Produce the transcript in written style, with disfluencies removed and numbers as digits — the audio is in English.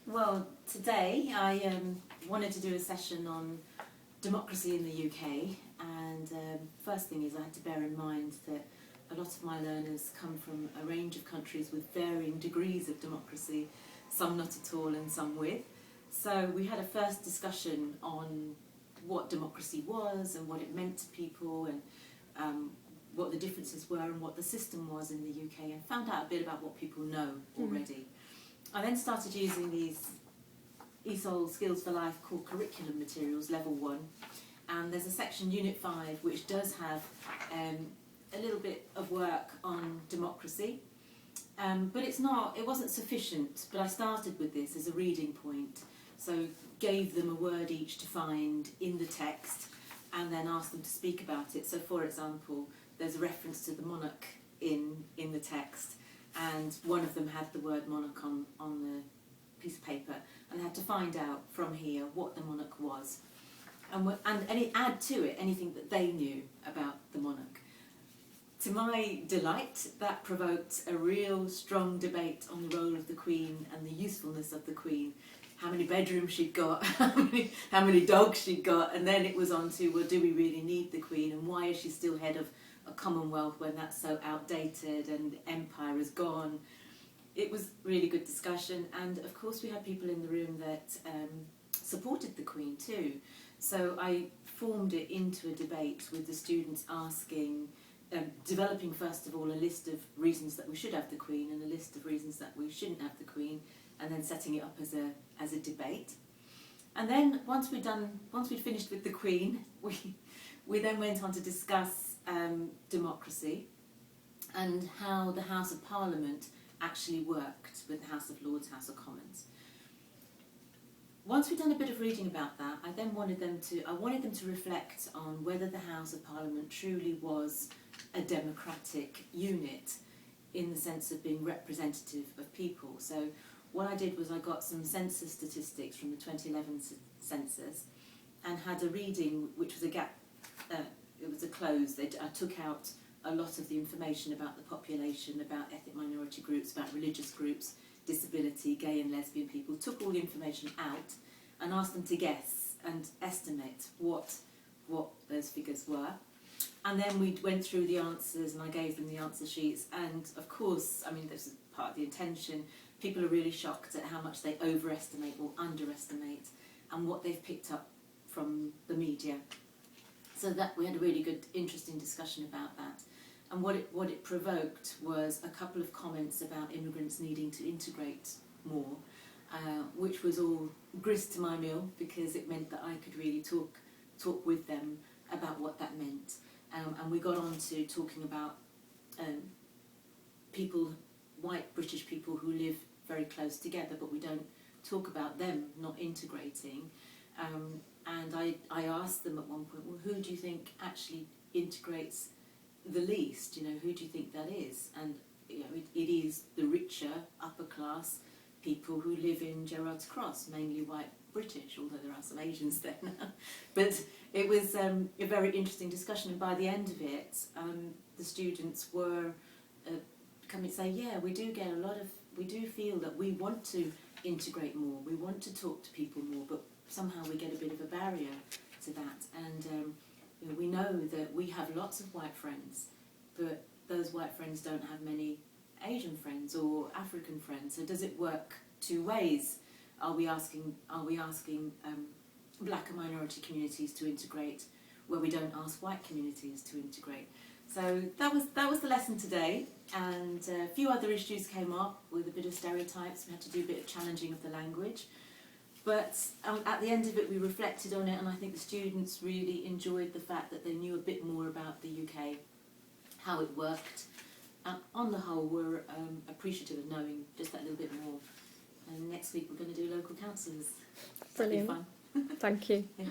Well, today I wanted to do a session on democracy in the UK, and first thing is I had to bear in mind that a lot of my learners come from a range of countries with varying degrees of democracy, some not at all and some with. So we had a first discussion on what democracy was and what it meant to people, and what the differences were and what the system was in the UK, and found out a bit about what people know already. I then started using these ESOL Skills for Life core curriculum materials, level 1, and there's a section, Unit 5, which does have a little bit of work on democracy, but it wasn't sufficient. But I started with this as a reading point, so gave them a word each to find in the text, and then asked them to speak about it. So, for example, there's a reference to the monarch in the text, and one of them had the word monarch on the piece of paper, and they had to find out from here what the monarch was, and add to it anything that they knew about the monarch. To my delight, that provoked a real strong debate on the role of the Queen and the usefulness of the Queen, how many bedrooms she'd got, how many dogs she'd got, and then it was on to, well, do we really need the Queen, and why is she still head of a Commonwealth when that's so outdated and the empire is gone. It was really good discussion, and of course we had people in the room that supported the Queen too. So I formed it into a debate with the students asking, developing first of all a list of reasons that we should have the Queen and a list of reasons that we shouldn't have the Queen, and then setting it up as a debate. And then once we'd finished with the Queen, we then went on to discuss democracy and how the House of Parliament actually worked with the House of Lords, House of Commons. Once we'd done a bit of reading about that, I wanted them to reflect on whether the House of Parliament truly was a democratic unit in the sense of being representative of people. So what I did was I got some census statistics from the 2011 census and had a reading which was it was a close. I took out a lot of the information about the population, about ethnic minority groups, about religious groups, disability, gay and lesbian people, took all the information out and asked them to guess and estimate what those figures were. And then we went through the answers and I gave them the answer sheets, and of course, I mean, this is part of the intention, people are really shocked at how much they overestimate or underestimate and what they've picked up from the media. So that we had a really good, interesting discussion about that. And what it provoked was a couple of comments about immigrants needing to integrate more, which was all grist to my mill, because it meant that I could really talk with them about what that meant. And we got on to talking about white British people who live very close together, but we don't talk about them not integrating. And I asked them at one point, well, who do you think actually integrates the least? You know, who do you think that is? And you know, it is the richer, upper class people who live in Gerrard's Cross, mainly white British, although there are some Asians there now. But it was a very interesting discussion, and by the end of it, the students were coming to say, yeah, we do feel that we want to integrate more, we want to talk to people more, but somehow we get a bit of a barrier to that. And you know, we know that we have lots of white friends, but those white friends don't have many Asian friends or African friends. So does it work two ways? Are we asking black and minority communities to integrate where we don't ask white communities to integrate? So that was the lesson today, and a few other issues came up with a bit of stereotypes. We had to do a bit of challenging of the language. But at the end of it, we reflected on it, and I think the students really enjoyed the fact that they knew a bit more about the UK, how it worked. On the whole, we're appreciative of knowing just that little bit more. And next week, we're going to do local councillors. Brilliant. That'll be fun. Thank you. Yeah.